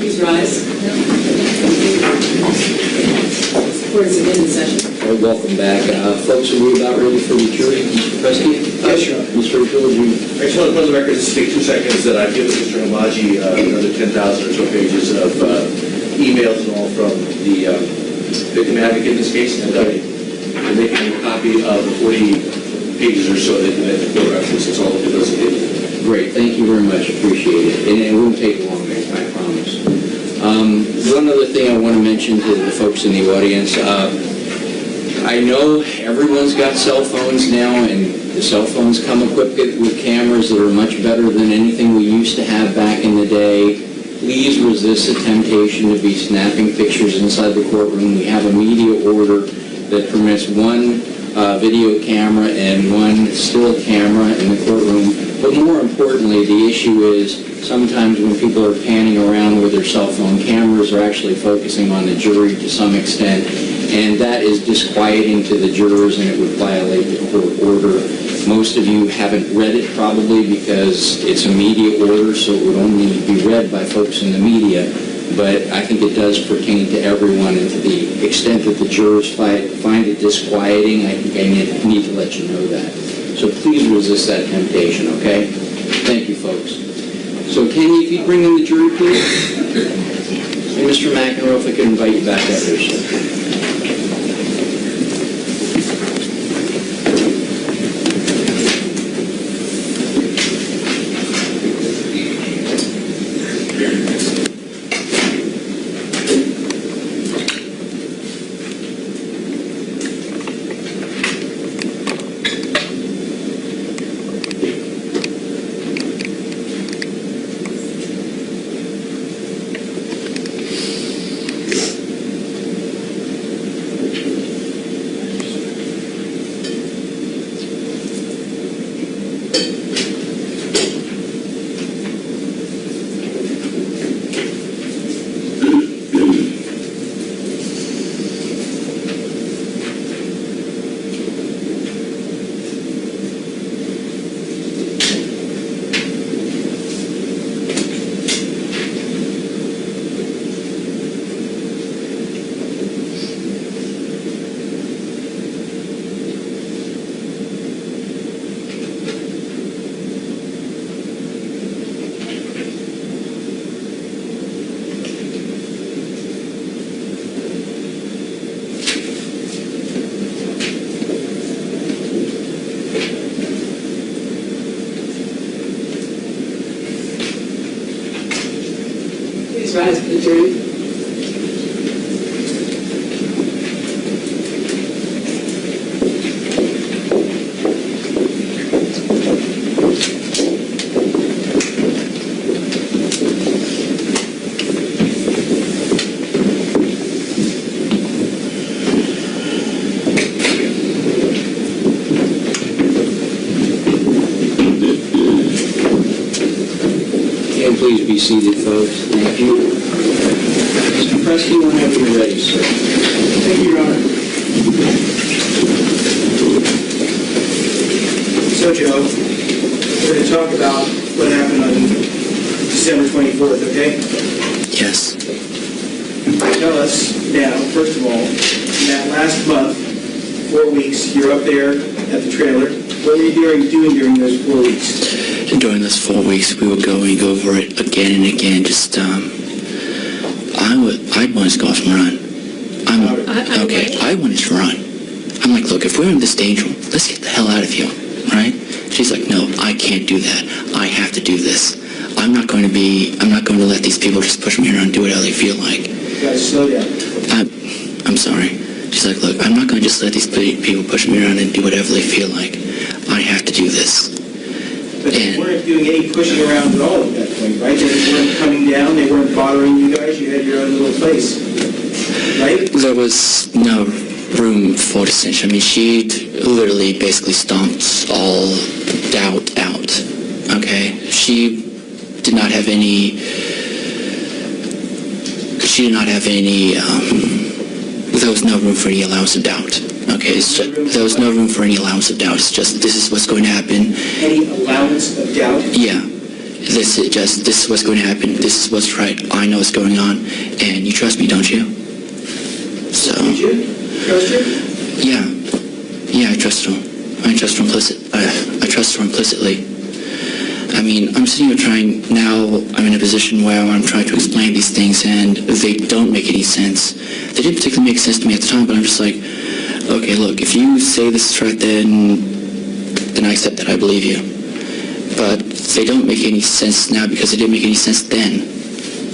Please rise. Court is again in session. Welcome back. Folks, are we about ready for the jury? Mr. Presky? Yes, Your Honor. Mr. O'Toole, would you? I just want to put on the record, just take 2 seconds, that I've given Mr. Amaji another 10,000 or so pages of emails and all from the victim advocate in this case, and I'm making a copy of the 40 pages or so that the court references, all of those pages. Great. Thank you very much. Appreciate it. And it won't take long, I promise. One other thing I want to mention to the folks in the audience, I know everyone's got cell phones now, and the cell phones come equipped with cameras that are much better than anything we used to have back in the day. Please resist the temptation to be snapping pictures inside the courtroom. We have a media order that permits one video camera and one still camera in the courtroom. But more importantly, the issue is sometimes when people are panning around with their cell phone, cameras are actually focusing on the jury to some extent, and that is disquieting to the jurors, and it would violate the court order. Most of you haven't read it probably because it's a media order, so it would only be read by folks in the media, but I think it does pertain to everyone, and to the extent that the jurors find it disquieting, I think I need to let you know that. So please resist that temptation, okay? Thank you, folks. So Kenny, if you bring in the jury, please. And Mr. McEnroe, if I could invite you back up there, sir. Please rise for the jury. please be seated, folks. Thank you. Mr. Presky, whenever you're ready, sir. Thank you, Your Honor. So, Joe, we're going to talk about what happened on December 24th, okay? Yes. Tell us now, first of all, in that last month, 4 weeks, you're up there at the trailer. What were you doing during those 4 weeks? During those 4 weeks, we were going over it again and again. Just, I'd want to go off and run. I wanted to run. I'm like, look, if we're in this danger, let's get the hell out of here, right? She's like, no, I can't do that. I have to do this. I'm not going to let these people just push me around and do whatever they feel like. You guys slow down. I'm sorry. She's like, look, I'm not going to just let these people push me around and do whatever they feel like. I have to do this. But they weren't doing any pushing around at all at that point, right? They weren't coming down. They weren't bothering you guys. You had your own little place, right? There was no room for dissension. I mean, she literally basically stomped all doubt out, okay? She did not have any, there was no room for any allowance of doubt, okay? There was no room for any allowance of doubt. It's just, this is what's going to happen. Any allowance of doubt? Yeah. This is what's going to happen. This is what's right. I know what's going on. And you trust me, don't you? So. Did you trust her? Yeah. Yeah, I trust her. I trust her implicitly. I mean, I'm sitting here I'm in a position where I'm trying to explain these things and they don't make any sense. They didn't particularly make sense to me at the time, but I'm just like, okay, look, if you say this is right, then I accept that, I believe you. But they don't make any sense now because they didn't make any sense then.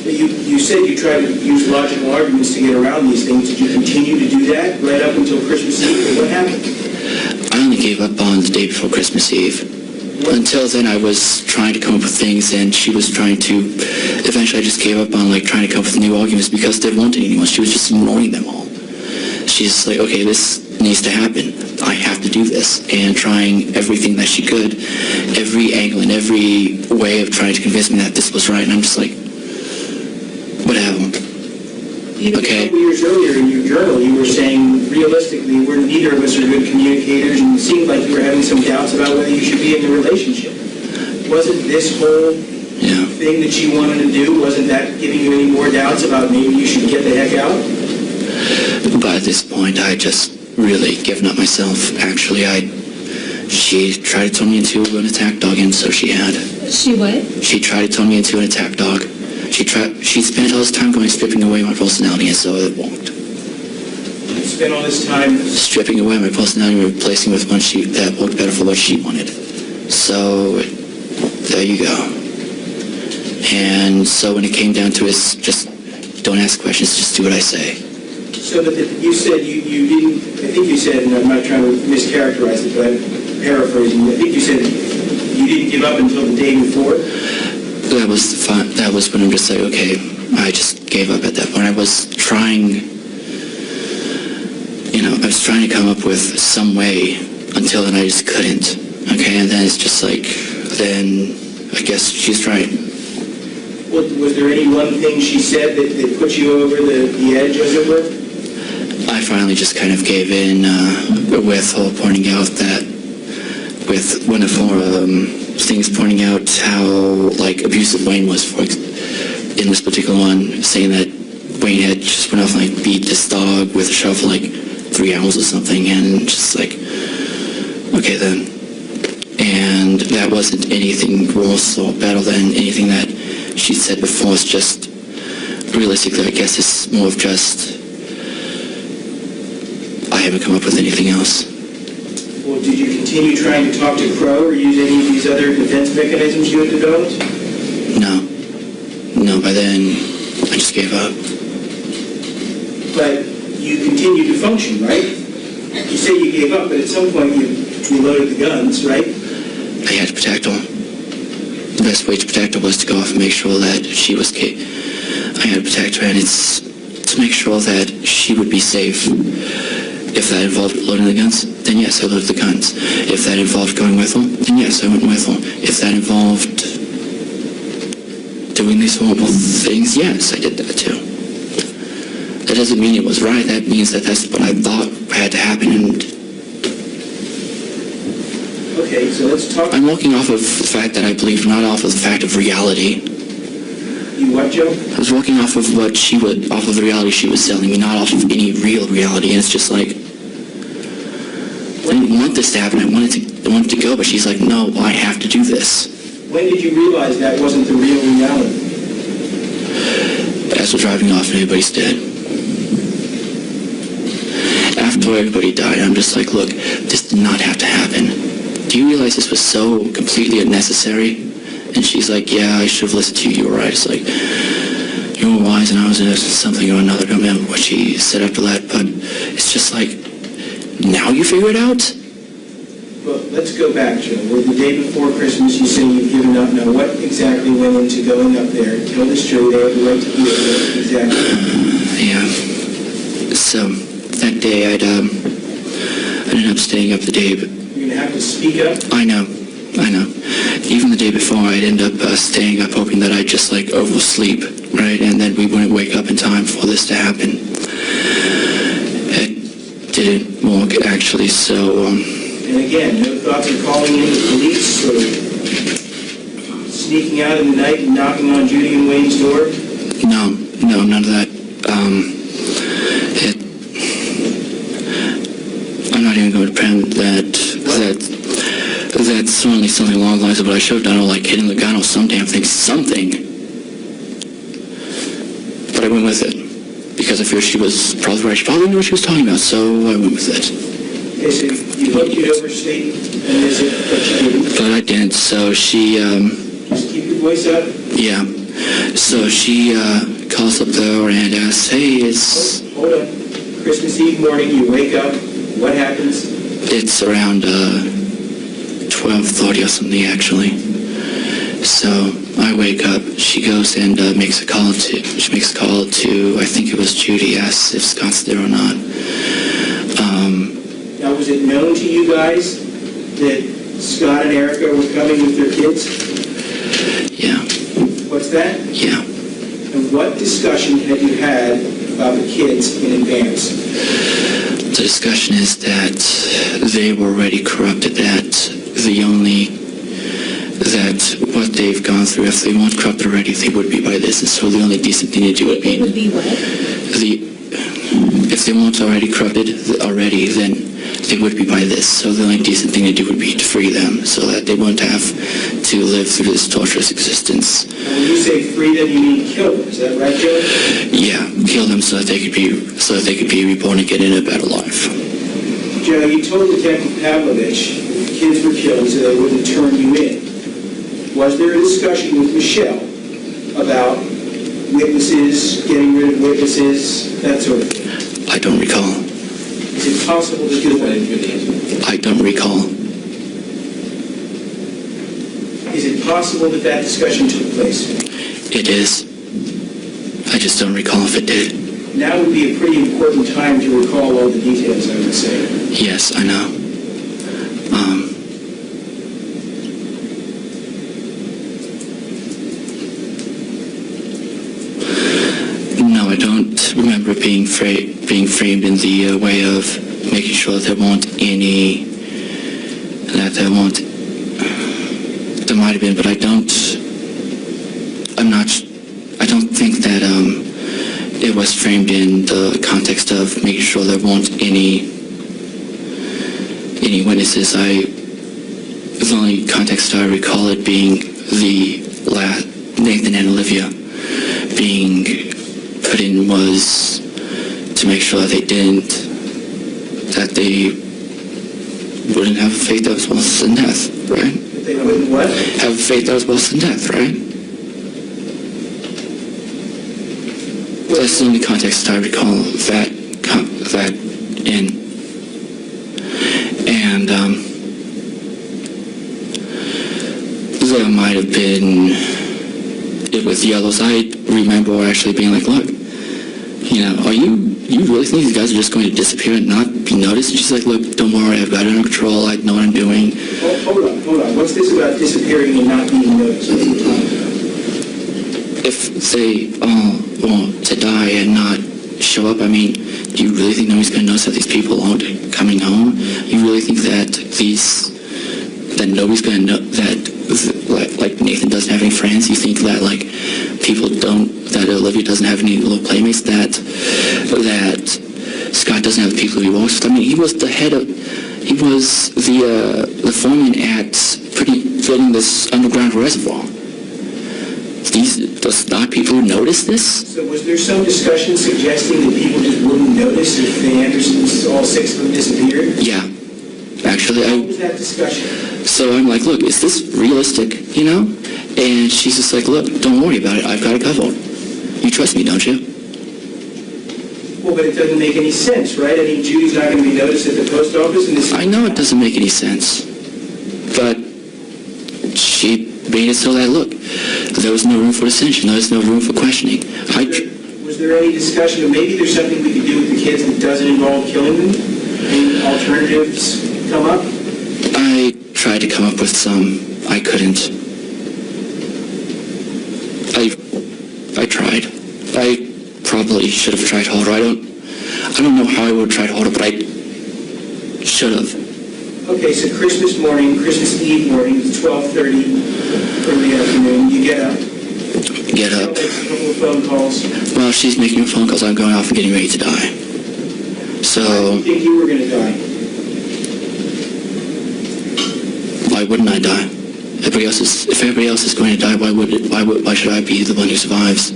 You said you tried to use logical arguments to get around these things. Did you continue to do that right up until Christmas Eve? Or what happened? I only gave up on the day before Christmas Eve. Until then, I was trying to come up with things, and she was trying to... Eventually, I just gave up on, trying to come up with new arguments because they wanted anyone. She was just ignoring them all. She's like, okay, this needs to happen. I have to do this. And trying everything that she could, every angle and every way of trying to convince me that this was right. And I'm just like, whatever. Even okay. A couple years earlier in your journal, you were saying, realistically, neither of us are good communicators, and it seemed like you were having some doubts about whether you should be in a relationship. Wasn't this whole thing that you wanted to do, wasn't that giving you any more doubts about maybe you should get the heck out? By this point, I just really given up myself. Actually, she tried to turn me into an attack dog, and so she had. She what? She tried to turn me into an attack dog. She spent all this time stripping away my personality, and so it won't. You spent all this time stripping away my personality and replacing with one that worked better for what she wanted. So, there you go. And so when it came down to it, it's just don't ask questions, just do what I say. So that you said you didn't, I think you said, and I'm not trying to mischaracterize it, but I'm paraphrasing, I think you said you didn't give up until the day before? That was when I'm just like, okay, I just gave up at that point. I was trying to come up with some way until then I just couldn't. Okay, and then it's just like, then I guess she's right. Well, was there any one thing she said that put you over the edge, as it were? I finally just kind of gave in with her pointing out that, with one of her things pointing out how abusive Wayne was in this particular one, saying that Wayne had just went off and beat this dog with a shovel for 3 hours or something, and just okay then. And that wasn't anything worse or better than anything that she said before. It's just, realistically, I guess it's more of just, I haven't come up with anything else. Well, did you continue trying to talk to Crow or use any of these other defense mechanisms you had developed? No, by then, I just gave up. But you continued to function, right? You say you gave up, but at some point you loaded the guns, right? I had to protect her. The best way to protect her was to go off and make sure that she was I had to protect her, and it's to make sure that she would be safe. If that involved loading the guns, then yes, I loaded the guns. If that involved going with her, then yes, I went with her. If that involved doing these horrible things? Yes, I did that too. That doesn't mean it was right. That means that that's what I thought had to happen. And Okay, so let's talk. I'm walking off of the fact that I believe, not off of the fact of reality. You what, Joe? I was walking off of off of the reality she was selling me, not off of any real reality. And it's just like, I didn't want this to happen. I wanted to go, but she's like, no, I have to do this. When did you realize that wasn't the real reality? As we're driving off and everybody's dead. After everybody died, I'm just like, look, this did not have to happen. Do you realize this was so completely unnecessary? And she's like, yeah, I should have listened to you. You were right. It's like, you were wise and I was something or another. I don't remember what she said after that, but it's just like, now you figure it out? Well, let's go back, Joe. Where the day before Christmas you say you've given up. Now, what exactly went into going up there? Tell the jury they have the right to do it. Exactly. Yeah. So, that day I ended up staying up the day, but You're going to have to speak up. I know. Even the day before, I'd end up staying up hoping that I'd just like oversleep, right? And then we wouldn't wake up in time for this to happen. It didn't work, actually, so, And again, no thoughts of calling in the police or sneaking out in the night and knocking on Judy and Wayne's door? no, none of that. I'm not even going to pretend that's certainly something along the lines of what I should have done, or like hitting the gun or some damn thing, something. But I went with it, because I feared she was probably right. She probably knew what she was talking about, so I went with it. Is it you hoped you'd overstate, and is it that you didn't? But I didn't, so she, Just keep your voice up. yeah. So she calls up there and asks, hey, Hold on. Christmas Eve morning, you wake up. What happens? it's around 12:30 or something, actually. So I wake up, she goes and makes a call to, I think it was Judy, asks if Scott's there or not. Now, was it known to you guys that Scott and Erica were coming with their kids? Yeah, What's that? yeah. And what discussion had you had about the kids in advance? The discussion is that they were already corrupted, that what they've gone through, if they weren't corrupted already, they would be by this, and so the only decent thing to do would be... It would be what? If they weren't already corrupted already, then they would be by this, so the only decent thing to do would be to free them, so that they wouldn't have to live through this torturous existence. And when you say free them, you mean kill them. Is that right, Joe? Yeah, kill them so that they could be reborn and get in a better life. Joe, you told Detective Pavlovich that the kids were killed so they wouldn't turn you in. Was there a discussion with Michelle about witnesses, getting rid of witnesses, that sort of thing? I don't recall. Is it possible to do that? I don't recall. Is it possible that that discussion took place? It is. I just don't recall if it did. Now would be a pretty important time to recall all the details, I would say. Yes, I know. No, I don't remember being framed in the way of making sure that there might have been, but I don't think that it was framed in the context of making sure there weren't any witnesses. The only context I recall it being Nathan and Olivia being put in was to make sure that they wouldn't have a fate that was worse than death, right? That they wouldn't what? Have a fate that was worse than death, right? That's the only context I recall that in. And there might have been it with yellows. I remember actually being like, look, you really think these guys are just going to disappear and not be noticed? And she's like, look, don't worry, I've got it under control, I know what I'm doing. Hold on. What's this about disappearing and not being noticed? if they all want to die and not show up, I mean, do you really think nobody's going to notice that these people aren't coming home? You really think that nobody's going to know that, like Nathan doesn't have any friends? You think that, like, that Olivia doesn't have any little playmates, that Scott doesn't have the people he works with? I mean, he was the foreman at building this underground reservoir. Does not people notice this? So was there some discussion suggesting that people just wouldn't notice if the Andersons, all 6 of them, disappeared? Yeah. Actually, What was that discussion? So I'm like, look, is this realistic, you know? And she's just like, look, don't worry about it. I've got it covered. You trust me, don't you? Well, but it doesn't make any sense, right? I mean, Judy's not going to be noticed at the post office, and this... I know it doesn't make any sense. But she made it so that, look, there was no room for dissension. There was no room for questioning. Was there any discussion of maybe there's something we could do with the kids that doesn't involve killing them? Any alternatives come up? I tried to come up with some. I couldn't. I tried. I probably should have tried harder. I don't know how I would have tried harder, but I should have. Okay, so Christmas Eve morning, it's 12:30, early afternoon, you get up. Get up. Make a couple of phone calls. While she's making phone calls, I'm going off and getting ready to die. So... You think you were going to die? Why wouldn't I die? If everybody else is going to die, why should I be the one who survives?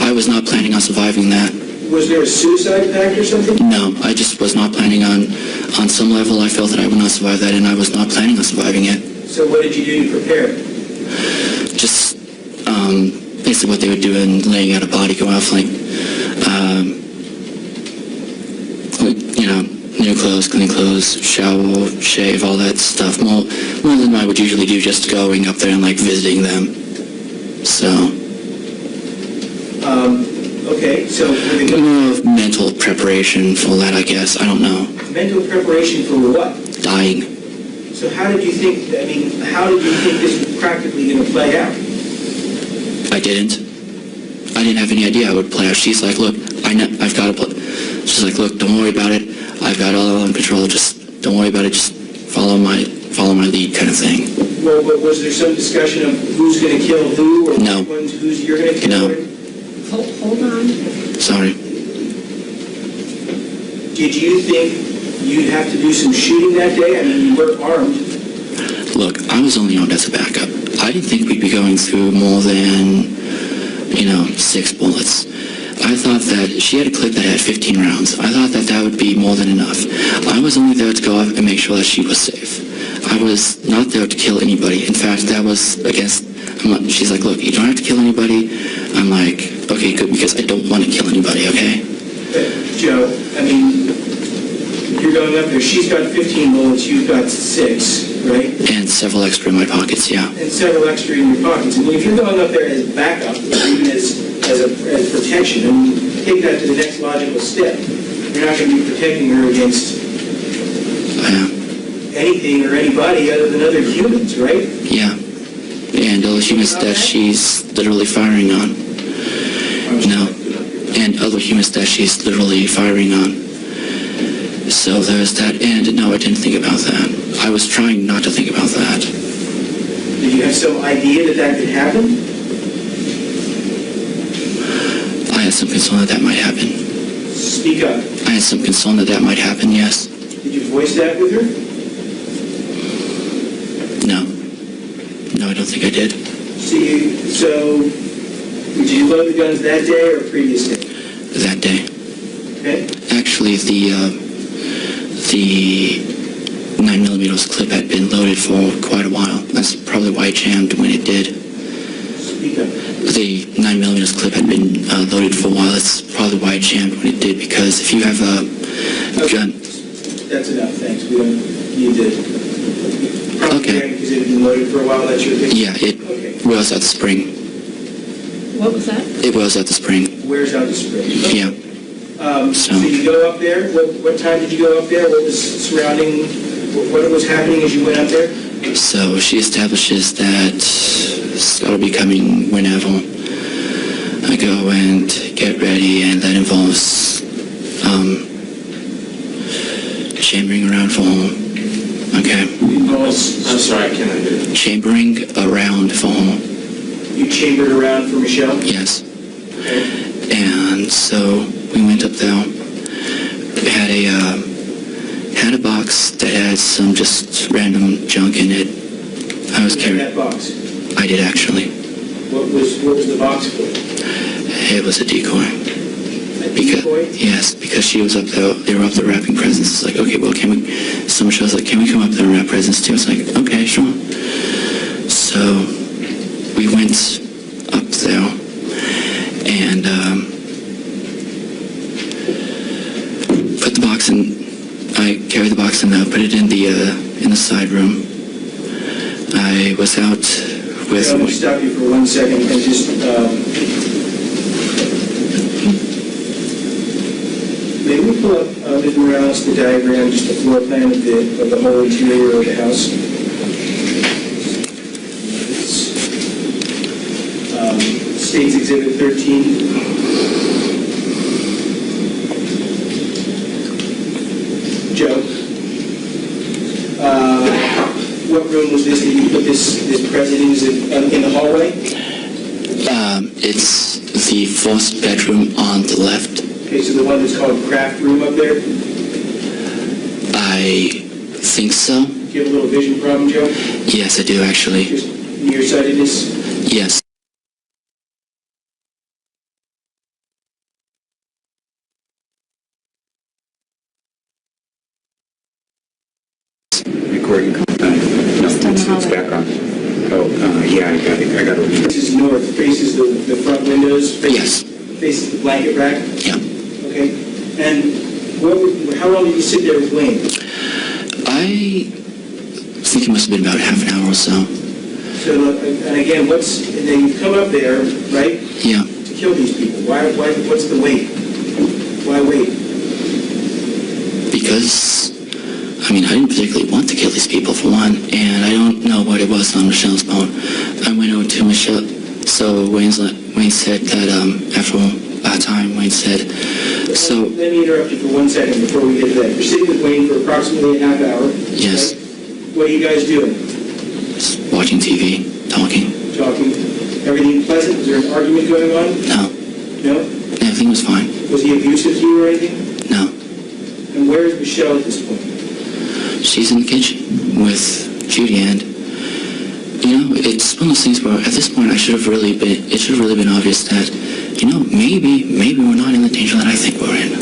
I was not planning on surviving that. Was there a suicide pact or something? No, I just was not planning on some level, I felt that I would not survive that, and I was not planning on surviving it. So what did you do to prepare? Just, basically what they would do in laying out a body, go out like, you know, new clothes, clean clothes, shower, shave, all that stuff. More than I would usually do, just going up there and, like, visiting them. So... okay, so... More of mental preparation for that, I guess. I don't know. Mental preparation for what? Dying. So how did you think this was practically going to play out? I didn't have any idea how it would play out. She's like, look, I've got to... She's like, look, don't worry about it. I've got it all under control. Just don't worry about it. Just follow my lead kind of thing. Well, but was there some discussion of who's going to kill who, or No. who's you're going to kill? No. Hold on. Sorry. Did you think you'd have to do some shooting that day? I mean, you were armed. Look, I was only armed as a backup. I didn't think we'd be going through more than, 6 bullets. I thought that she had a clip that had 15 rounds. I thought that would be more than enough. I was only there to go out and make sure that she was safe. I was not there to kill anybody. In fact, that was against... she's like, look, you don't have to kill anybody. I'm like, okay, good, because I don't want to kill anybody, okay? Joe, I mean, you're going up there. She's got 15 bullets. You've got 6, right? And several extra in my pockets, yeah. And several extra in your pockets. I mean, if you're going up there as backup, or even as protection, I mean, take that to the next logical step. You're not going to be protecting her against anything or anybody other than other humans, right? Yeah. And other humans that she's literally firing on. No. And other humans that she's literally firing on. So there's that. And no, I didn't think about that. I was trying not to think about that. Did you have some idea that could happen? I had some concern that might happen. Speak up. I had some concern that might happen, yes. Did you voice that with her? No. No, I don't think I did. So did you load the guns that day or previous day? That day. Okay. Actually, the 9mm clip had been loaded for quite a while. That's probably why it jammed when it did. Speak up. The 9mm clip had been loaded for a while. That's probably why it jammed when it did, because if you have a gun... That's enough, thanks. We don't need to... Okay. Because it had been loaded for a while, that's your opinion? Yeah, it was at the spring. What was that? It was at the spring. Where's out the spring? Yeah. So you go up there. What time did you go up there? What was surrounding... What was happening as you went up there? So she establishes that Scott will be coming whenever. go and get ready, and that involves chambering around for home. Okay? I'm sorry, I cannot hear you. Chambering around for home. You chambered around for Michelle? Yes. Okay. And so we went up there. We had a box that had some just random junk in it. I was In carrying. that box? I did actually. What was the box for? It was a decoy. A decoy? Yes, because she was up there. They were up there wrapping presents. It's like, okay, well, can we? So Michelle was like, can we come up there and wrap presents too? It's like, okay, sure. So we went up there, and put the box in. I carried the box in there, put it in the side room. I was out with. Let me stop you for 1 second and just, maybe we pull up, Ms. Morales, the diagram, just the floor plan of the whole interior of the house. States Exhibit 13. Joe, what room was this that you put this present in? Is it in the hallway? It's the first bedroom on the left. Okay, so the one that's called craft room up there? I think so. Do you have a little vision problem, Joe? Yes, I do actually. Just nearsightedness? Yes. Recording. No, it's back on. Oh, yeah, I got it. This is north, faces the front windows? Yes. Faces the blanket rack? Yeah. Okay. And how long did you sit there with Wayne? I think it must have been about half an hour or so. So, and again, and then you come up there, right? Yeah. To kill these people. What's the wait? Why wait? Because, I mean, I didn't particularly want to kill these people, for one, and I don't know what it was on Michelle's phone. I went over to Michelle, so Wayne said that after a time, Wayne said, so... Let me interrupt you for 1 second before we get to that. You're sitting with Wayne for approximately a half hour. Yes. Right? What are you guys doing? Just watching TV, talking. Talking. Everything pleasant? Was there an argument going on? No. No? Everything was fine. Was he abusive to you or anything? No. And where is Michelle at this point? She's in the kitchen with Judy, and you know, it's one of those things where at this point it should have really been obvious that, you know, maybe we're not in the danger that I think we're in.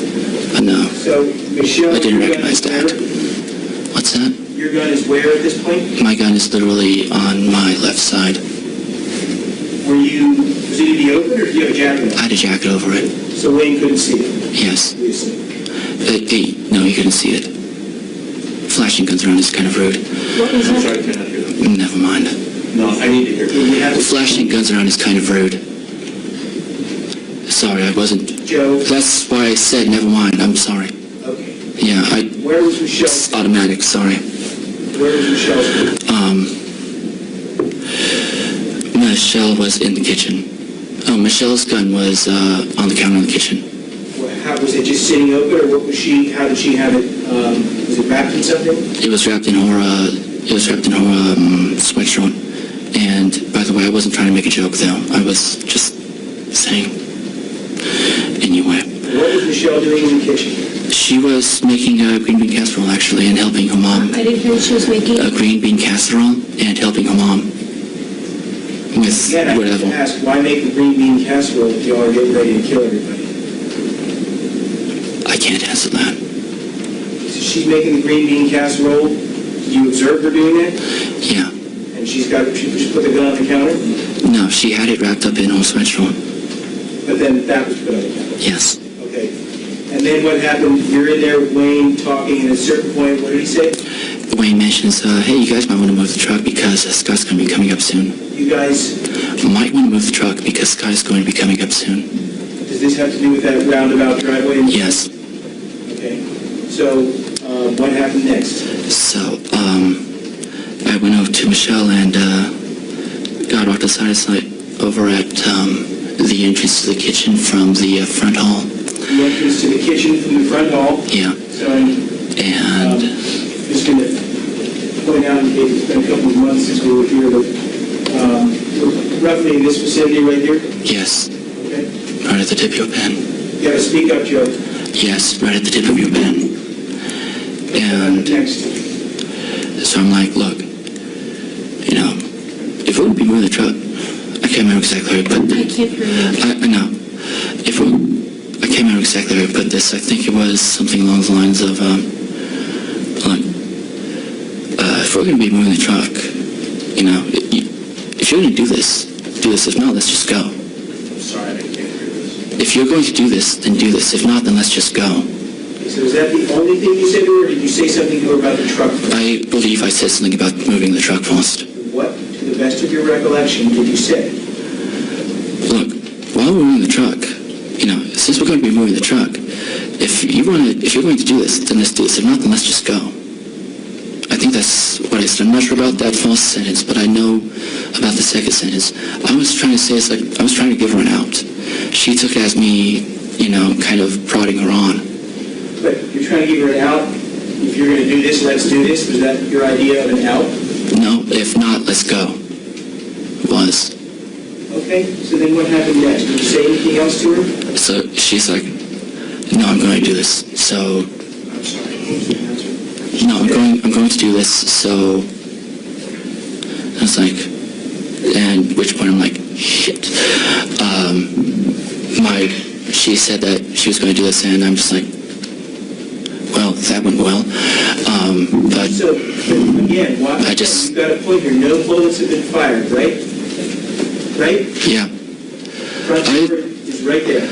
But no, So, Michelle, I didn't your gun recognize is where? that. What's that? Your gun is where at this point? My gun is literally on my left side. Was it in the open or did you have a jacket I on? had a jacket over it. So Wayne couldn't see it, Yes. obviously. No, you couldn't see it. Flashing guns around is kind of rude. What was I'm that? sorry, I cannot hear you. Never mind. No, I need to hear you. You have Flashing guns around is kind of rude. Sorry, I wasn't. Joe, That's why I said never mind. I'm sorry. okay. Yeah, Where was Michelle? it's automatic. Sorry. Where was Michelle? Michelle was in the kitchen. Oh, Michelle's gun was on the counter in the kitchen. How was it, just sitting open, or what was she? How did she have it? Was it wrapped in something? It was wrapped in her. Sweatshirt. And by the way, I wasn't trying to make a joke though. I was just saying. Anyway, What was Michelle doing in the kitchen? she was making a green bean casserole actually, and helping her mom. I didn't hear what she was making. A green bean casserole and helping her mom with Again, I have whatever. to ask, why make the green bean casserole if y'all are getting ready to kill everybody? I can't answer that. So she's making the green bean casserole. You observed her doing that? Yeah. And she just put the gun on the counter? No, she had it wrapped up in her sweatshirt. But then that was put on the counter? Yes. Okay. And then what happened? You're in there with Wayne talking, and at a certain point, what did he say? Wayne mentions, hey, you guys might want to move the truck because Scott's going to be coming up soon. You guys, Might want to move the truck because Scott's going to be coming up soon. does this have to do with that roundabout driveway? Yes. Okay. So, what happened next? So, I went over to Michelle and got off the side over at the entrance to the kitchen from the front hall. The entrance to the kitchen from the front hall. Yeah. So, And just going to point out, in case it's been a couple of months since we were here, but we're roughly in this vicinity right here. yes, Okay. right at the tip of your pen. You got to speak up, Joe. Yes, right at the tip of your pen. And Next. so I'm like, look, you know, if we're going to be moving the truck, I can't remember exactly how I put I this. can't hear you. I know. I can't remember exactly how I put this. I think it was something along the lines of, like, if we're going to be moving the truck, you know, if you're going to do this, do this. If not, let's just go. I'm sorry, I can't hear this. If you're going to do this, then do this. If not, then let's just go. So is that the only thing you said to her, or did you say something to her about the truck? I believe I said something about moving the truck first. What, to the best of your recollection, did you say? Look, while we're moving the truck, you know, since we're going to be moving the truck, if you're going to do this, then let's do this. If not, then let's just go. I think that's what I said. I'm not sure about that first sentence, but I know about the second sentence. I was trying to say, it's like, I was trying to give her an out. She took it as me, you know, kind of prodding her on. But you're trying to give her an out. If you're going to do this, let's do this. Was that your idea of an out? No, if not, let's go. It was. Okay, so then what happened next? Did you say anything else to her? So she's like, no, I'm going to do this. So, I'm sorry. no, I'm going to do this. So, I was like, and at which point I'm like, shit. She said that she was going to do this, and I'm just like, well, that went well. But So, again, I just- you've got a point here. No bullets have been fired, right? Right? yeah, Front door is right there.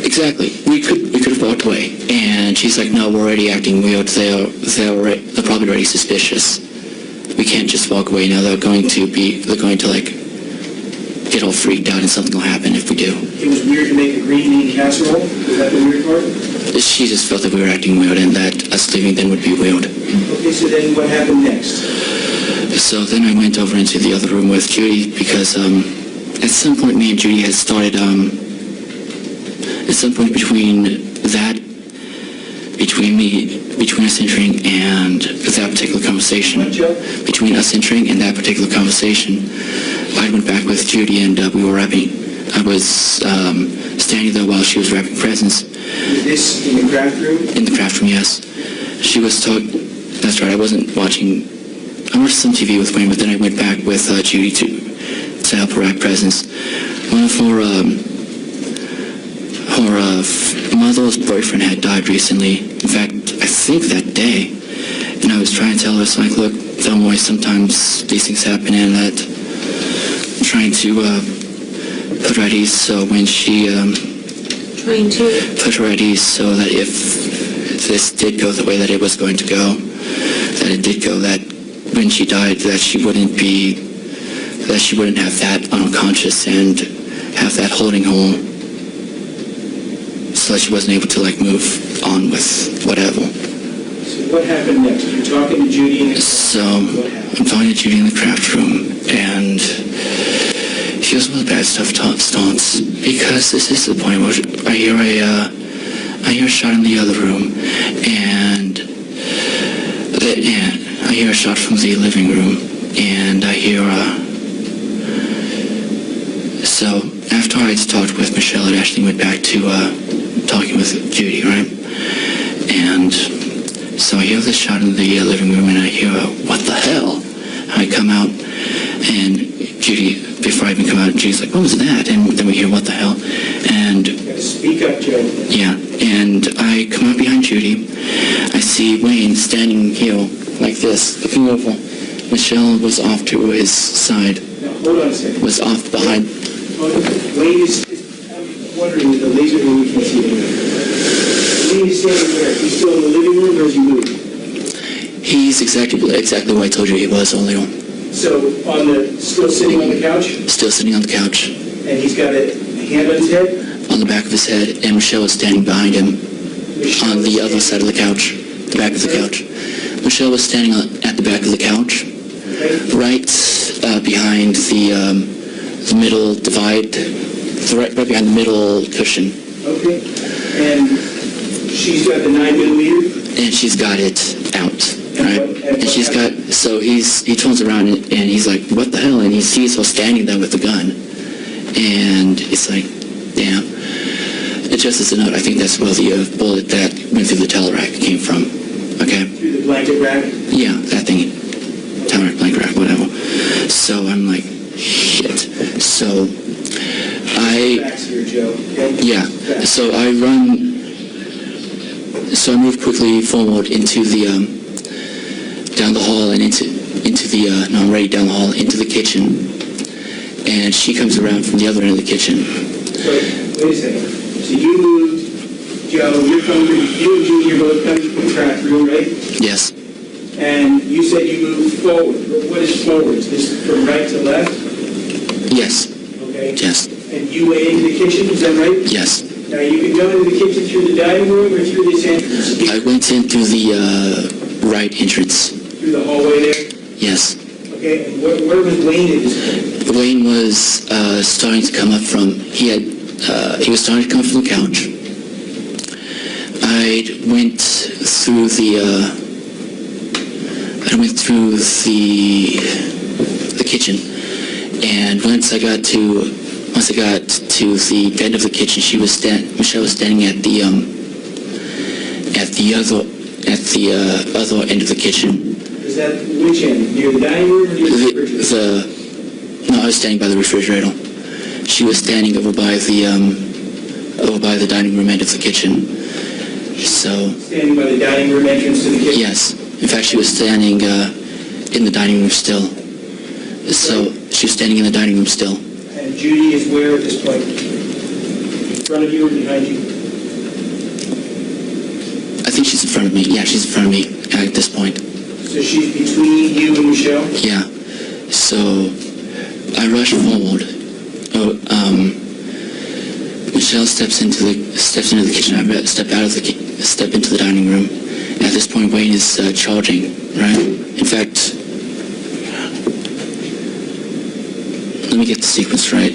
exactly. We could have walked away, and she's like, no, we're already acting weird. They're probably already suspicious. We can't just walk away now. They're going to like get all freaked out, and something will happen if we do. It was weird to make a green bean casserole. Was that the weird part? She just felt that we were acting weird, and that us leaving then would be weird. Okay, so then what happened next? So then I went over into the other room with Judy because at some point me and Judy had started, at some point between us entering and that particular conversation, between us entering and that particular conversation, I went back with Judy and we were wrapping. I was standing there while she was wrapping presents. Was this in the craft room? In the craft room, yes. She was talking. That's right. I wasn't watching. I watched some TV with Wayne, but then I went back with Judy to help her wrap presents. One of her mother's boyfriend had died recently. In fact, I think that day. And I was trying to tell her, it's like, look, don't worry. Sometimes these things happen, and that I'm trying to put her at ease. So when she Trying to. put her at ease, so that if this did go the way that it was going to go, that it did go, that when she died, that she wouldn't have that unconscious and have that holding her, so that she wasn't able to like move on with whatever. So what happened next? You're talking to Judy in the So What happened? I'm talking to Judy in the craft room, and she goes, well, the bad stuff starts, because this is the point where I hear a shot in the other room, and I hear a shot from the living room, and I hear so after I talked with Michelle, I actually went back to talking with Judy, right? And so I hear this shot in the living room, and I hear what the hell? I come out, and Judy, before I even come out, Judy's like, what was that? And then we hear what the hell? And You gotta speak up, Joe. yeah, and I come out behind Judy. I see Wayne standing here like this, looking over. Michelle was off to his side, Now, hold on a second. was off behind. Wayne is, I'm wondering with the laser room we can see him. Wayne is standing where? He's still in the living room, or has he moved? He's exactly what I told you he was earlier. So, still sitting on the couch, Still sitting on the couch, and he's got a hand on his head? on the back of his head, and Michelle is standing behind him on the other side of the couch, the back of the couch. Michelle was standing at the back of the couch, Okay. right behind the middle divide right behind the middle cushion. Okay. And she's got the 9mm? And she's got it out, And right? what- and And she's got, so he turns around and he's like, what the hell? And he sees her standing there with the gun. And it's like, damn. And just as a note, I think that's where the bullet that went through the towel rack came from, okay? Through the blanket rack? Yeah, that thing, towel rack, blanket rack, whatever. So I'm like, shit. So Facts here, Joe. Okay? yeah, Facts. so I move quickly forward into the, down the hall and into the, no, I'm ready down the hall, into the kitchen. And she comes around from the other end of the kitchen. Wait a second. So you moved, Joe, you and Judy are both coming from the craft room, right? Yes, And you said you moved forward. What is forward? Is this from right to left? yes, Okay. yes, And you went into the kitchen, is that right? yes. Now, you can go into the kitchen through the dining room or through this entrance? I went in through the right entrance. Through the hallway there? Yes. Okay, and where was Wayne at this point? Wayne was starting to come up from, he was starting to come up from the couch. I went through the kitchen, and once I got to the end of the kitchen, Michelle was standing at the other end of the kitchen. Is that which end? Near the dining room or near the refrigerator? No, I was standing by the refrigerator. She was standing over by the dining room end of the kitchen. So, Standing by the dining room entrance to the kitchen? yes. In fact, she was standing in the dining room still. So, she was standing in the dining room still. And Judy is where at this point? In front of you or behind you? I think she's in front of me. Yeah, she's in front of me at this point. So she's between you and Michelle? Yeah. So, I rush forward. Michelle steps into the kitchen. I step into the dining room. At this point, Wayne is charging. Right. In fact, let me get the sequence right.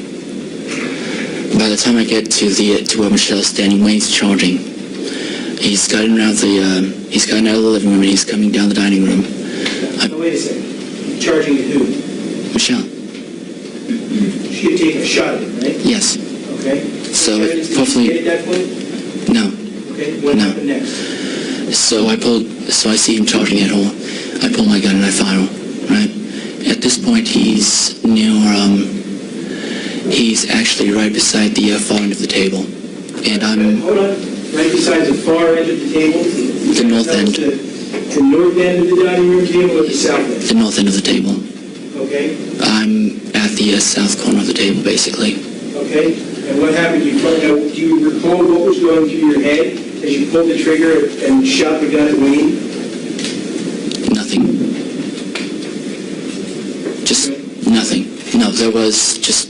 By the time I get to where Michelle's standing, Wayne's charging. He's gotten out of the living room and he's coming down the dining room. Now, wait a second. Charging at who? Michelle. She had taken a shot at him, right? Yes. Okay. So, Evidence that hopefully- she did at that point? No. Okay, what No. happened next? So I see him charging at her. I pull my gun and I fire. Right. At this point, he's near. He's actually right beside the far end of the table, and I'm Hold on. Right beside the far end of the table? The north end. The north end of the dining room table or the south end? the north end of the table. Okay, I'm at the south corner of the table, basically. okay. And what happened? Do you recall what was going through your head as you pulled the trigger and shot the gun at Wayne? Nothing. Just nothing. No, there was just.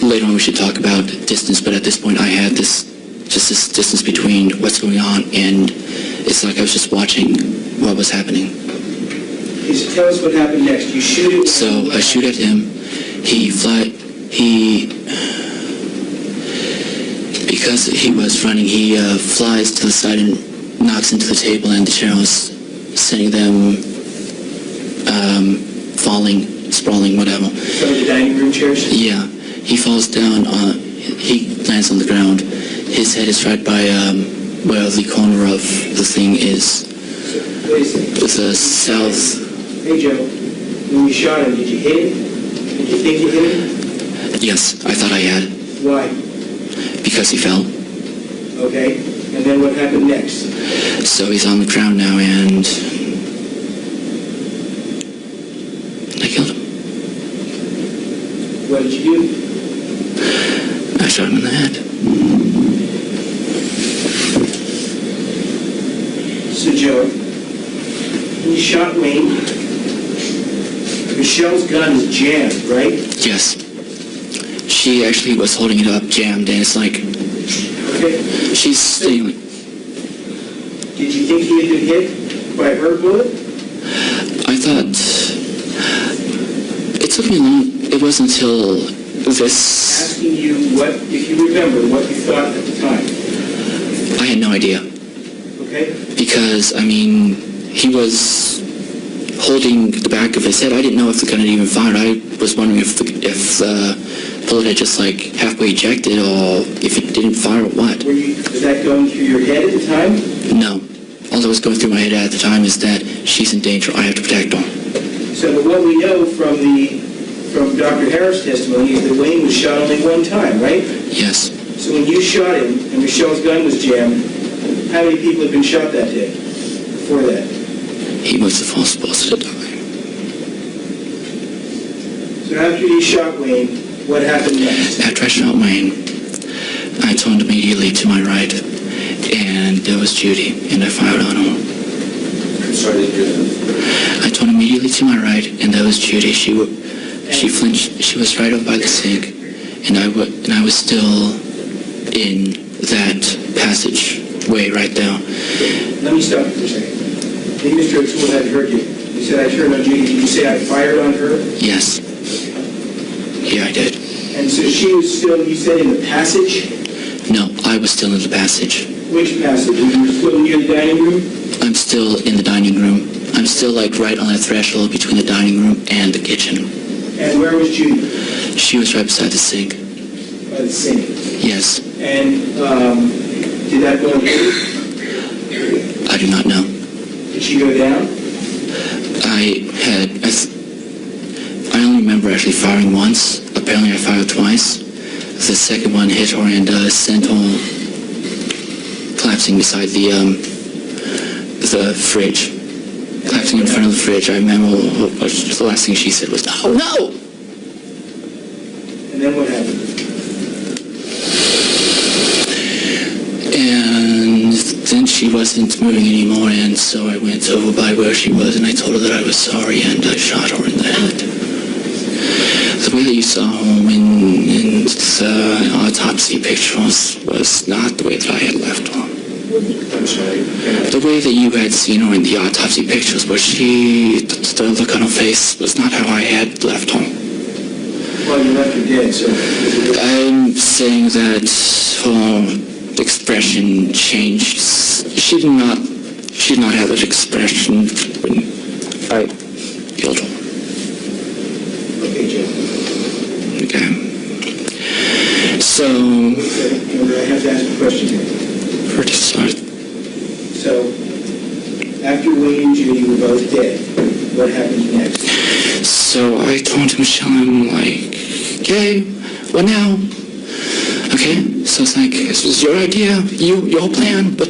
Later on we should talk about distance, but at this point I had this distance between what's going on, and it's like I was just watching what was happening. Okay, so tell us what happened next. You shoot at Wayne. So I shoot at him. Because he was running, he flies to the side and knocks into the table, and the chair was sending them falling, sprawling, whatever. Some of the dining room chairs? Yeah, he falls down. He lands on the ground. His head is right by where the corner of the thing is. Wait a second. It's a south. Hey, Joe, when you shot him, did you hit him? Did you think you hit him? Yes, I thought I had, Why? because he fell. Okay, and then what happened next? So he's on the ground now, and I killed him. What did you do? I shot him in the head. So, Joe, when you shot Wayne, Michelle's gun is jammed, right? Yes. She actually was holding it up, jammed, and it's like, Okay. she's staying. Did you think he had been hit by her bullet? I thought, it took me long, it wasn't until this, Asking you what, if you remember, what you thought at the time, I had no idea. okay? Because, I mean, he was holding the back of his head. I didn't know if the gun had even fired. I was wondering if the bullet had just like halfway ejected or if it didn't fire or what. Was that going through your head at the time? No. All that was going through my head at the time is that she's in danger. I have to protect her. So but what we know from Dr. Harris' testimony is that Wayne was shot only one time, right? Yes. So when you shot him and Michelle's gun was jammed, how many people had been shot that day before that? He was the first supposed to die. So after you shot Wayne, what happened next? After I shot Wayne, I turned immediately to my right, and there was Judy, and I fired on her. I'm sorry to hear that. I turned immediately to my right, and there was Judy. She flinched. She was right over by the sink, and I was still in that passageway right there. Let me stop you for a second. I think Mr. O'Toole had heard you. You said I turned on Judy. Did you say I fired on her? Yes. Yeah, I did. And so she was still, you said, in the passage? No, I was still in the passage. Which passage? You were still near the dining room? I'm still in the dining room. I'm still like right on that threshold between the dining room and the kitchen. And where was Judy? She was right beside the sink. By the sink. Yes. And did that go through? I do not know. Did she go down? I only remember actually firing once. Apparently I fired twice. The second one hit her and sent her collapsing beside the fridge. Collapsing in front of the fridge. I remember the last thing she said was, "Oh no!" And then what happened? And then she wasn't moving anymore, and so I went over by where she was and I told her that I was sorry, and I shot her in the head. The way that you saw her in the autopsy pictures was not the way that I had left her. I'm sorry. The way that you had seen her in the autopsy pictures, where the look on her face was not how I had left her. Well, you left her dead, so... I'm saying that her expression changed. She did not have that expression when I killed her. Okay, Jim. Okay. So, I have to ask a question here. where to start? So, after Wayne and Judy were both dead, what happened next? So I told Michelle, I'm like, okay, what now? Okay, so it's like, this was your idea, your plan, but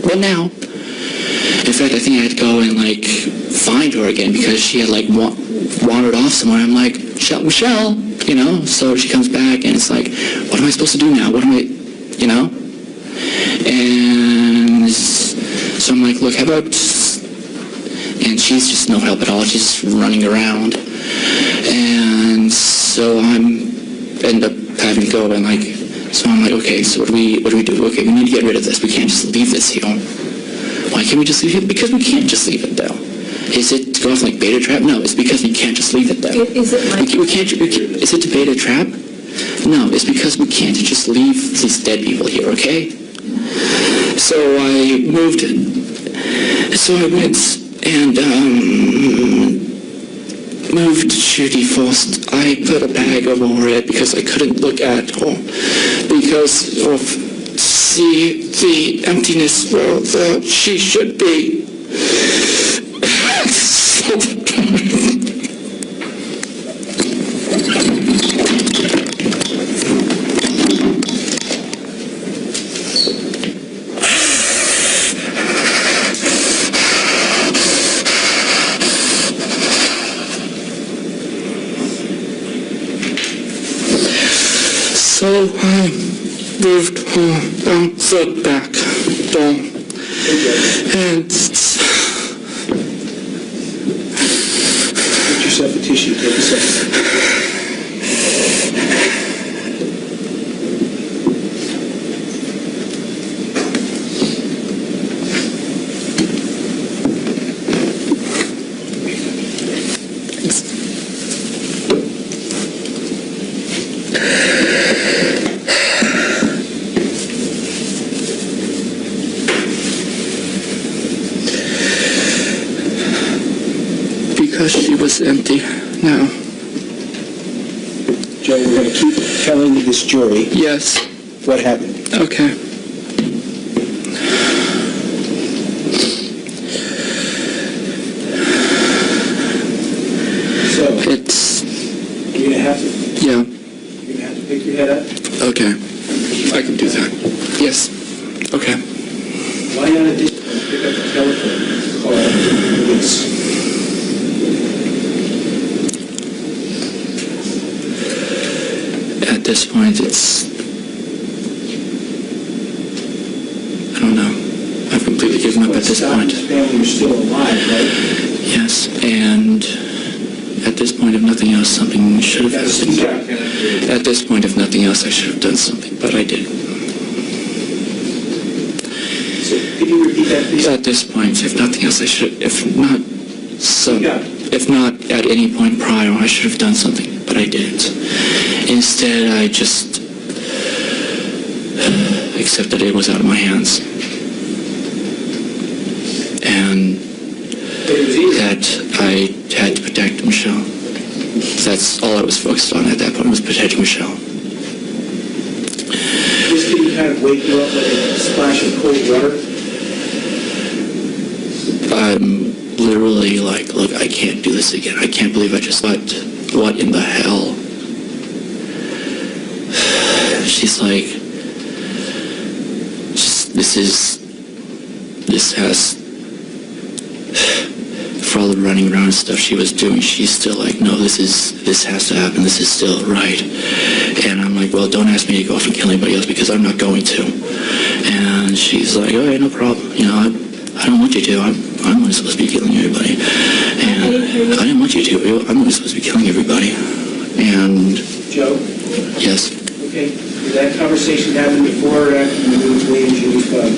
what now? In fact, I think I had to go and like find her again because she had like wandered off somewhere. I'm like, Michelle, you know? So she comes back and it's like, what am I supposed to do now? What am I, you know? And so I'm like, look, how about, and she's just no help at all. She's just running around. And so end up having to go and like, so I'm like, okay, so what do we do? Okay, we need to get rid of this. We can't just leave this here. Why can't we just leave it? Because we can't just leave it there. Is it to go off like beta trap? No, it's because we can't just leave it there. Is it like... Is it to beta trap? No, it's because we can't just leave these dead people here, okay? So I moved, so I went and moved Judy first. I put a bag over her head because I couldn't look at her because of the emptiness where she should be. So I moved her out the back door, and Get yourself a tissue, take a second. She was empty now. Joe, we're going to keep telling this jury Yes. what happened. Okay. So, It's, you're going to have to, yeah, you're going to have to pick your head up. okay. I can do that. Yes. Okay. Why not at this point pick up the telephone and call the police? At this point, it's, I don't know. I've completely given up at this point. His family are still alive, right? Yes, and at this point, if nothing else, something should have happened. At this point, if nothing else, I should have done something, but I didn't. So, could you repeat that, please? At this point, if nothing else, I should, if not, so, Yeah. if not at any point prior, I should have done something, but I didn't. Instead, I just accepted it was out of my hands. And But it was easy. that I had to protect Michelle. That's all I was focused on at that point, was protecting Michelle. This didn't kind of wake you up like a splash of cold water? I'm literally like, look, I can't do this again. I can't believe I just what in the hell? She's like, this has, for all the running around and stuff she was doing, she's still like, no, this has to happen, this is still right. And I'm like, well, don't ask me to go off and kill anybody else because I'm not going to. And she's like, okay, no problem. You know, I don't want you to. I'm the one supposed to be killing everybody. And I didn't want you to. I'm the one supposed to be killing everybody. And Joe? yes, Okay, did that conversation happen before or after you moved away and Julie's body?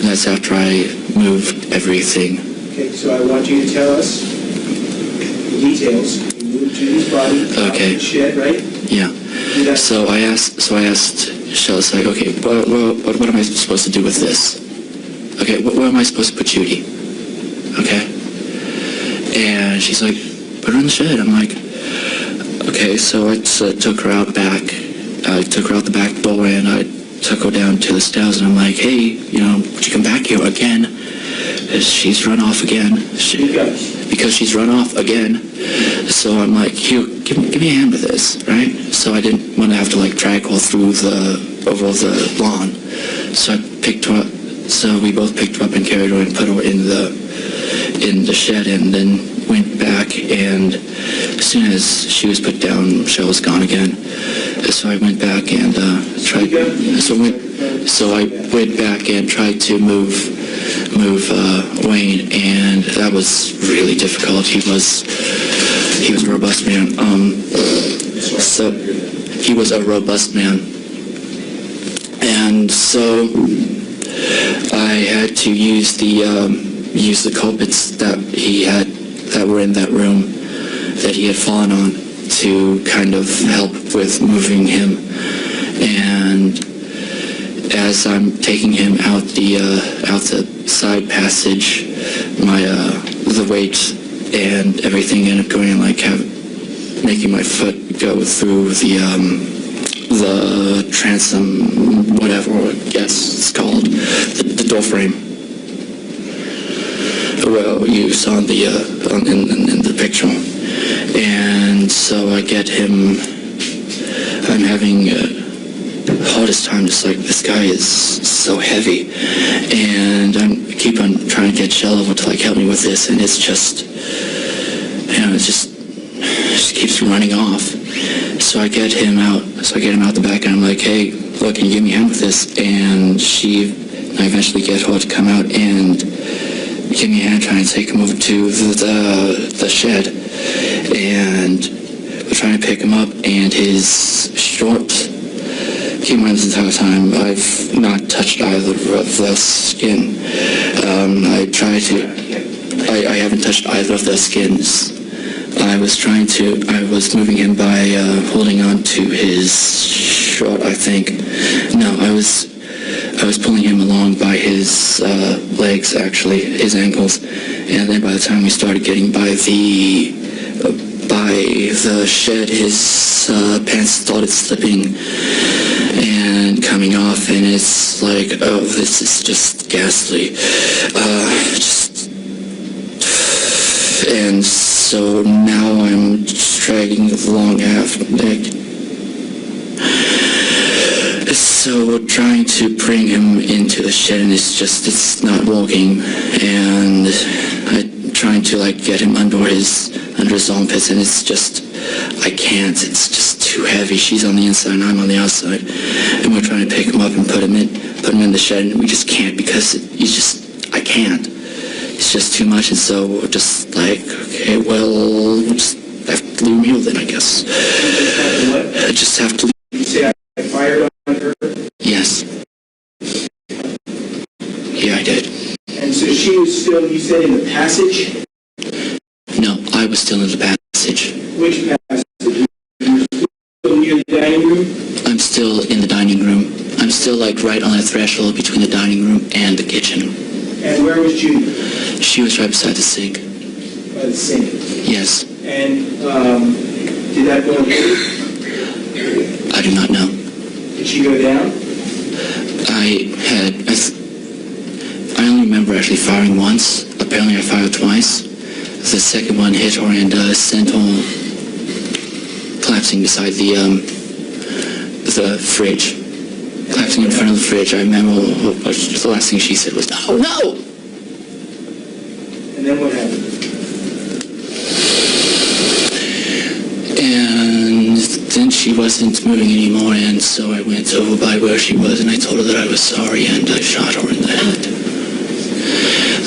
that's after I moved everything. Okay, so I want you to tell us the details. You moved Julie's body out of Okay. the shed, right? Yeah. Do that. So I asked Michelle, it's like, okay, what am I supposed to do with this? Okay, where am I supposed to put Judy? Okay. And she's like, put her in the shed. I'm like, okay, so I took her out back. I took her out the back door and I took her down to the stairs and I'm like, hey, you know, would you come back here again? She's run off again. Because she's run off again. So I'm like, here, give me a hand with this, right? So I didn't want to have to like drag her through over the lawn. So I picked her up. So we both picked her up and carried her and put her in the shed and then went back, and as soon as she was put down, Michelle was gone again. So I went back and tried. So I went back and tried to move Wayne, and that was really difficult. He was a robust man. So he was a robust man, and so I had to use the culprits that were in that room that he had fallen on to kind of help with moving him. And as I'm taking him out the side passage, the weight and everything ended up going like making my foot go through the transom, whatever I guess it's called, the door frame. Well, you saw in the picture. And so I get him, I'm having the hardest time, just like, this guy is so heavy. And I keep on trying to get Shell over to like help me with this, and it's just, you know, it just keeps running off. So I get him out the back, and I'm like, hey, look, can you give me a hand with this? And I eventually get her to come out and give me a hand trying to take him over to the shed. And we're trying to pick him up, and his short, keep in mind this entire time, I've not touched either of the skin. I haven't touched either of the skins. I was moving him by holding on to his short, I think. No, I I was pulling him along by his legs, actually, his ankles, and then by the time we started getting by the shed, his pants started slipping and coming off, and it's like, oh, this is just ghastly. And so now I'm dragging the long half neck. So trying to bring him into the shed, and it's not working, and I'm trying to like get him under his armpits, and I can't, it's just too heavy. She's on the inside and I'm on the outside, and we're trying to pick him up and put him in the shed, and we just can't because I can't. It's just too much, and so we're just like, okay, well, we'll just have to leave him here then, I guess. I just have to leave. You say I fired on her? Yes. Yeah, I did. And so she was still, you said, in the passage? No, I was still in the passage. Which passage? You were still near the dining room? I'm still in the dining room. I'm still like right on the threshold between the dining room and the kitchen. And where was Judy? She was right beside the sink. By the sink. Yes. And did that go ahead? I do not know. Did she go down? I only remember actually firing once. Apparently I fired twice. The second one hit her and sent her collapsing beside the fridge. Collapsing in front of the fridge. I remember the last thing she said was, "No, no!" And then what happened? And then she wasn't moving anymore, and so I went over by where she was, and I told her that I was sorry, and I shot her in the head.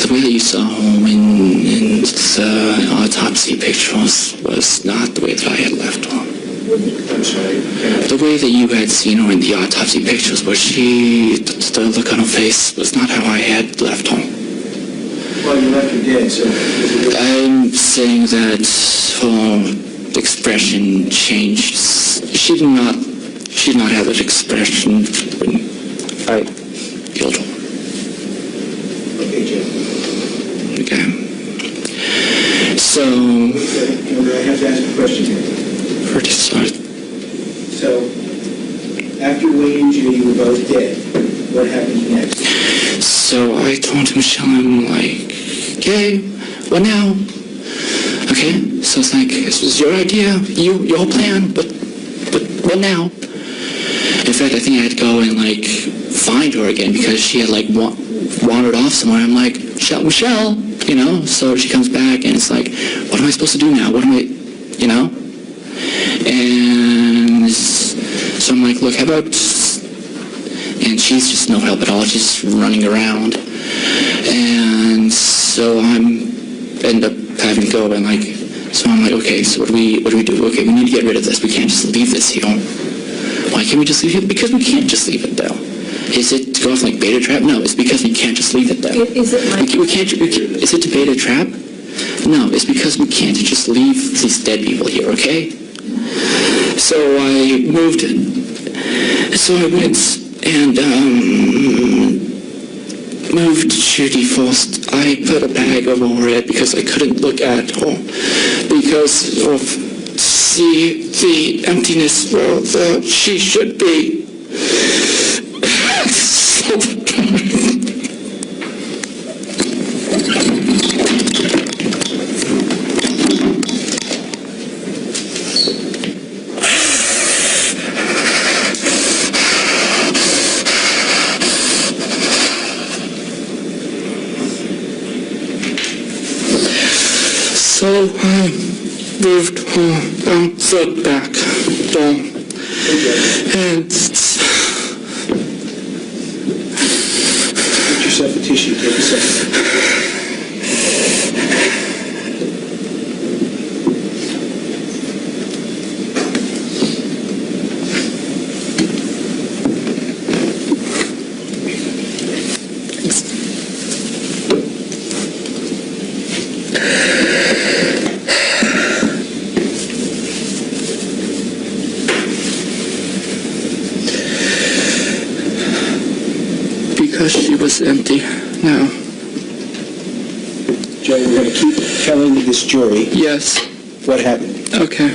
The way that you saw her in the autopsy pictures was not the way that I had left her. I'm sorry. The way that you had seen her in the autopsy pictures, where the look on her face was not how I had left her. Well, you left her dead, so... I'm saying that her expression changed. She did not have that expression when I killed her. Okay, Jim. Okay. So, I have to ask a question here. pretty sorry. So, after Wayne and Judy were both dead, what happened next? So I told Michelle, I'm like, okay, what now? Okay, so it's like, this was your idea, your plan, but what now? In fact, I think I had to go and like find her again because she had like wandered off somewhere. I'm like, Michelle, you know? So she comes back and it's like, what am I supposed to do now? What am I, you know? And so I'm like, look, how about, and she's just no help at all. She's running around. And so end up having to go and like, so I'm like, okay, so what do we do? Okay, we need to get rid of this. We can't just leave this here. Why can't we just leave it? Because we can't just leave it there. Is it to go off like beta trap? No, it's because we can't just leave it there. Is it like... Is it to beta trap? No, it's because we can't just leave these dead people here, okay? So I moved, so I went and moved Judy first. I put a bag over her head because I couldn't look at her because of the emptiness where she should be. So I moved out the back door, and Get yourself a tissue, take a second. She was empty now. Joe, we're going to keep telling this jury Yes. what happened. Okay.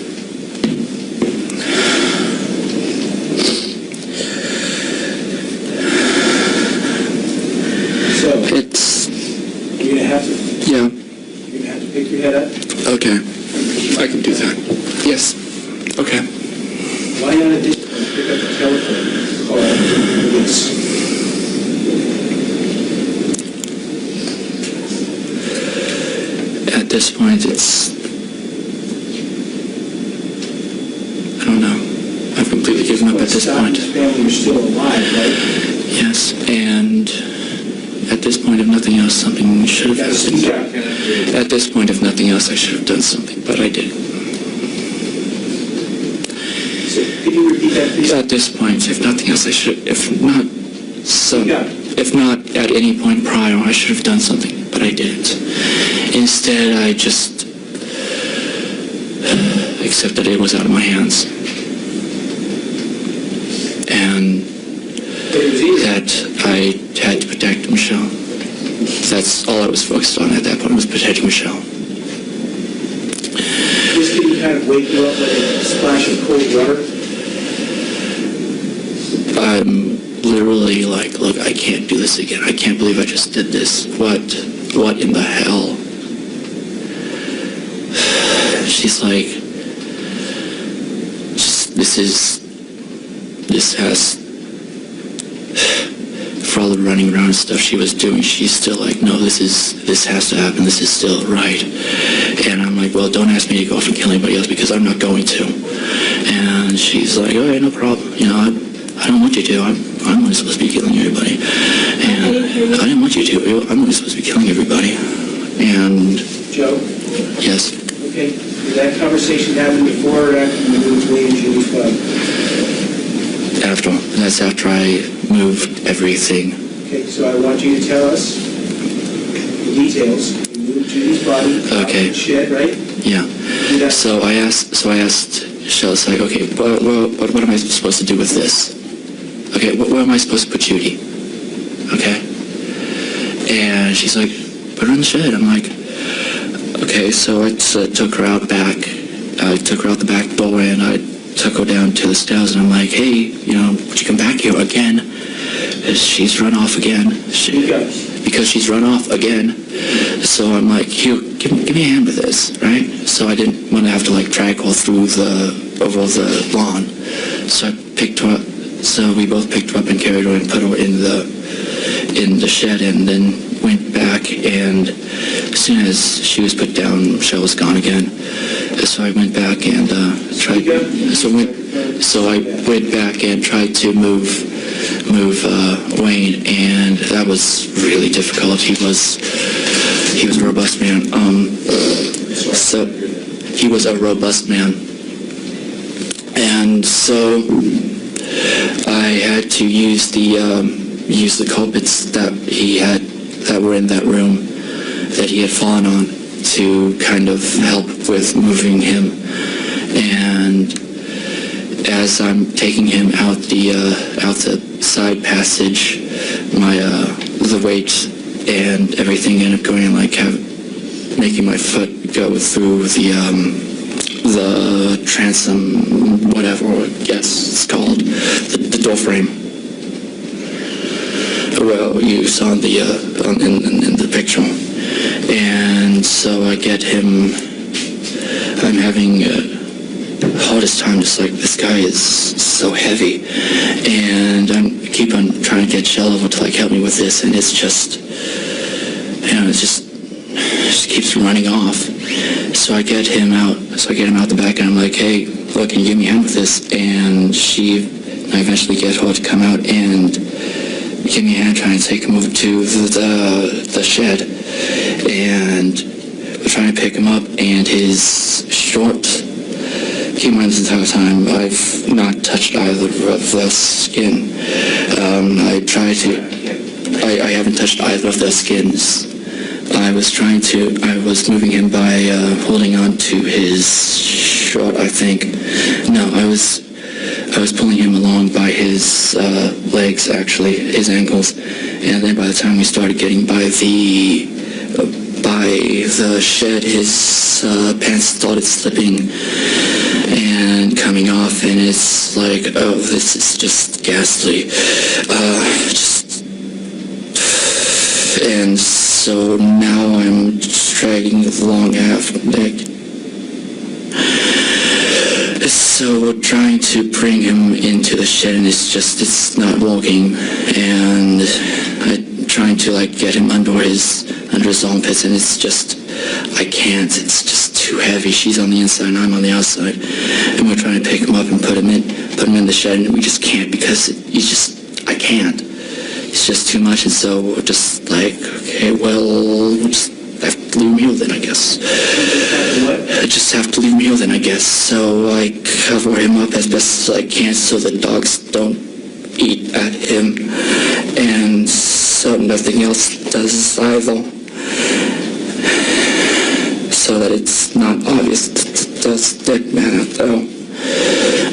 So, It's, you're going to have to, yeah, you're going to have to pick your head up. okay. I can do that. Yes. Okay. Why not at this point pick up the telephone and call the police? At this point, it's, I don't know. I've completely given up at this point. His family are still alive, right? Yes, and at this point, if nothing else, something should have happened. At this point, if nothing else, I should have done something, but I didn't. So, could you repeat that, please? At this point, if nothing else, I should, if not, so, Yeah. if not at any point prior, I should have done something, but I didn't. Instead, I just accepted it was out of my hands. And But it was easy. that I had to protect Michelle. That's all I was focused on at that point, was protecting Michelle. This didn't kind of wake you up like a splash of cold water? I'm literally like, look, I can't do this again. I can't believe I just did this. What in the hell? She's like, this has, for all the running around and stuff she was doing, she's still like, no, this has to happen. This is still right. And I'm like, well, don't ask me to go off and kill anybody else because I'm not going to. And she's like, all right, no problem. You know, I don't want you to. I'm only supposed to be killing everybody. And I didn't want you to. I'm only supposed to be killing everybody. And Joe? yes, Okay, did that conversation happen before or after you moved away in Julie's club? that's after I moved everything. Okay, so I want you to tell us the details. You moved Julie's body out of Okay. the shed, right? Yeah. Do that. So I asked Michelle, it's like, okay, what am I supposed to do with this? Okay, where am I supposed to put Judy? Okay. And she's like, put her in the shed. I'm like, okay, so I took her out back. I took her out the back door and I took her down to the stairs and I'm like, hey, you know, would you come back here again? She's run off again. Because she's run off again. So I'm like, Hugh, give me a hand with this, right? So I didn't want to have to like drag her through over the lawn. So I picked her up. So we both picked her up and carried her and put her in the shed and then went back, and as soon as she was put down, Michelle was gone again. So I went back and tried. So I went back and tried to move Wayne, and that was really difficult. He was a robust man. So he was a robust man, and so I had to use the culprits that were in that room that he had fallen on to kind of help with moving him. And as I'm taking him out the side passage, the weight and everything ended up going like making my foot go through the transom, whatever I guess it's called, the door frame. Well, you saw in the picture. And so I get him, I'm having the hardest time, just like, this guy is so heavy. And I keep on trying to get Shell over to like help me with this, and it's just, you know, it just keeps running off. So I get him out the back, and I'm like, hey, look, can you give me a hand with this? And I eventually get her to come out and give me a hand trying to take him over to the shed. And we're trying to pick him up, and his short, keep in mind this entire time, I've not touched either of their skin. I haven't touched either of their skins. I was moving him by holding on to his short, I think. No, I I was pulling him along by his legs, actually, his ankles, and then by the time we started getting by the shed, his pants started slipping and coming off, and it's like, oh, this is just ghastly. And so now I'm dragging along half-neck. So trying to bring him into the shed, and it's not walking, and I'm trying to like get him under his armpits, and I can't. It's just too heavy. She's on the inside and I'm on the outside, and we're trying to pick him up and put him in the shed, and we just can't because I can't. It's just too much, and so we're just like, okay, well, we'll just have to leave him here then, I guess. I just have to leave him here then, I guess. So I cover him up as best as I can so the dogs don't eat at him, and so nothing else does either, so that it's not obvious that's dead man out there.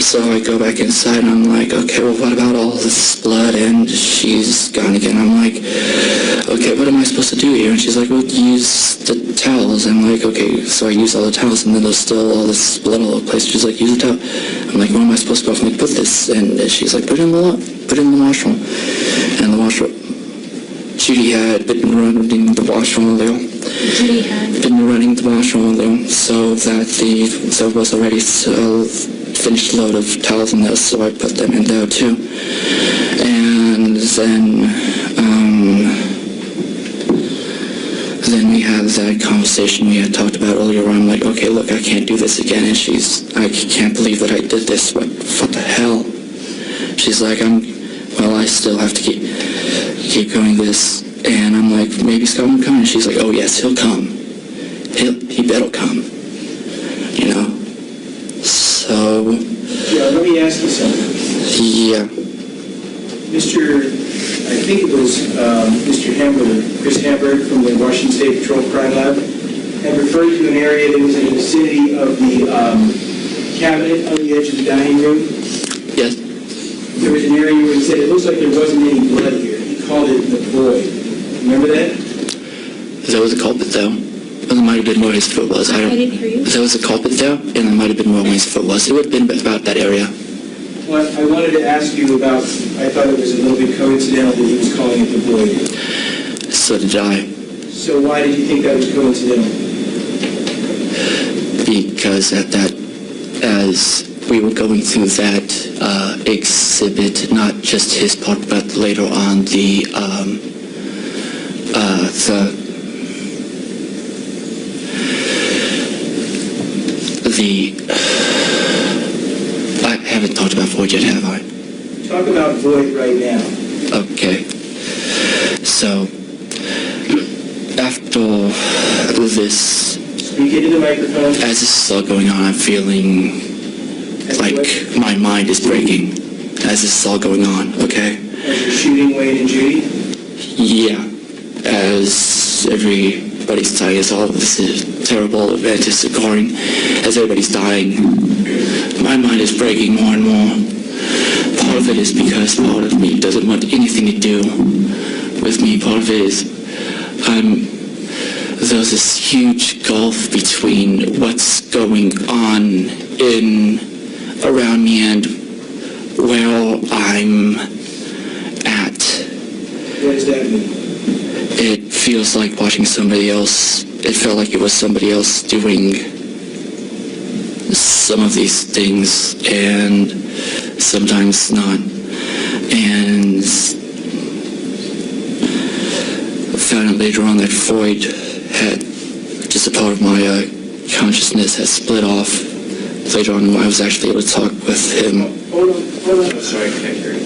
So I go back inside and I'm like, okay, well, what about all this blood? And she's gone again. I'm like, okay, what am I supposed to do here? And she's like, well, use the towels. I'm like, okay, so I use all the towels, and then there's still all this blood all over the place. She's like, use the towel. I'm like, where am I supposed to go? I'm like, put this. And she's like, put it in the washroom. And the washroom, Judy had been running the washroom earlier. So that there was already a finished load of towels in there, so I put them in there too. And then we had that conversation we had talked about earlier. I'm like, okay, look, I can't do this again. And I can't believe that I did this. What the hell? She's like, I still have to keep going this. And I'm like, maybe Scott won't come. And she's like, oh yes, he'll come. He better come. You know? So... Yeah, let me ask you something. Yeah. I think it was Mr. Hamburg, Chris Hamburg from the Washington State Patrol Crime Lab, had referred to an area that was in the vicinity of the cabinet on the edge of the dining room. Yes. There was an area where he said it looks like there wasn't any blood here. He called it the void. Remember that? There was a culprit there. And there might have been more ways if it was. I didn't hear you. There was a culprit there, and there might have been more ways if it was. It would have been about that area. Well, I wanted to ask you about, I thought it was a little bit coincidental that he was calling it the void. So did I. So why did you think that was coincidental? Because as we were going through that exhibit, not just his part, but later on I haven't talked about Void yet, have I? Talk about void right now. Okay. So, after this... Speak into the microphone. As this is all going on, I'm feeling like my mind is breaking. As this is all going on, okay? As you're shooting Wayne and Judy? Yeah. As everybody's dying, as all of this is terrible event is occurring, as everybody's dying, my mind is breaking more and more. Part of it is because part of me doesn't want anything to do with me. Part of it is there's this huge gulf between what's going on around me and where I'm at. What does that mean? It feels like watching somebody else. It felt like it was somebody else doing some of these things, and sometimes not. And I found out later on that Freud had just a part of my consciousness had split off. Later on, I was actually able to talk with him. Hold on. I'm sorry, I can't hear you.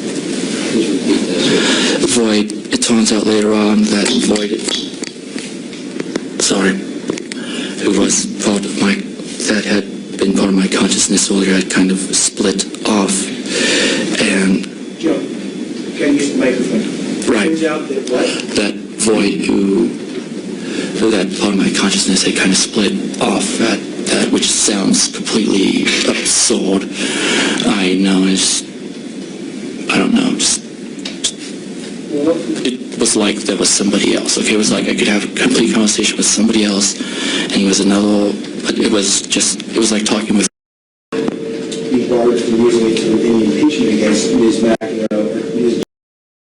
Please repeat that, sir. Void, it turns out later on that Void, who was part of that had been part of my consciousness earlier, had kind of split off, and... Joe, you can't use the microphone. Right. Turns out that what? That Void, that part of my consciousness had kind of split off at that, which sounds completely absurd. I know, I don't know, it was like there was somebody else, okay? It was like I could have a complete conversation with somebody else, and he was another, but it was like talking with... He barred from using it in the impeachment against Ms. McEnroe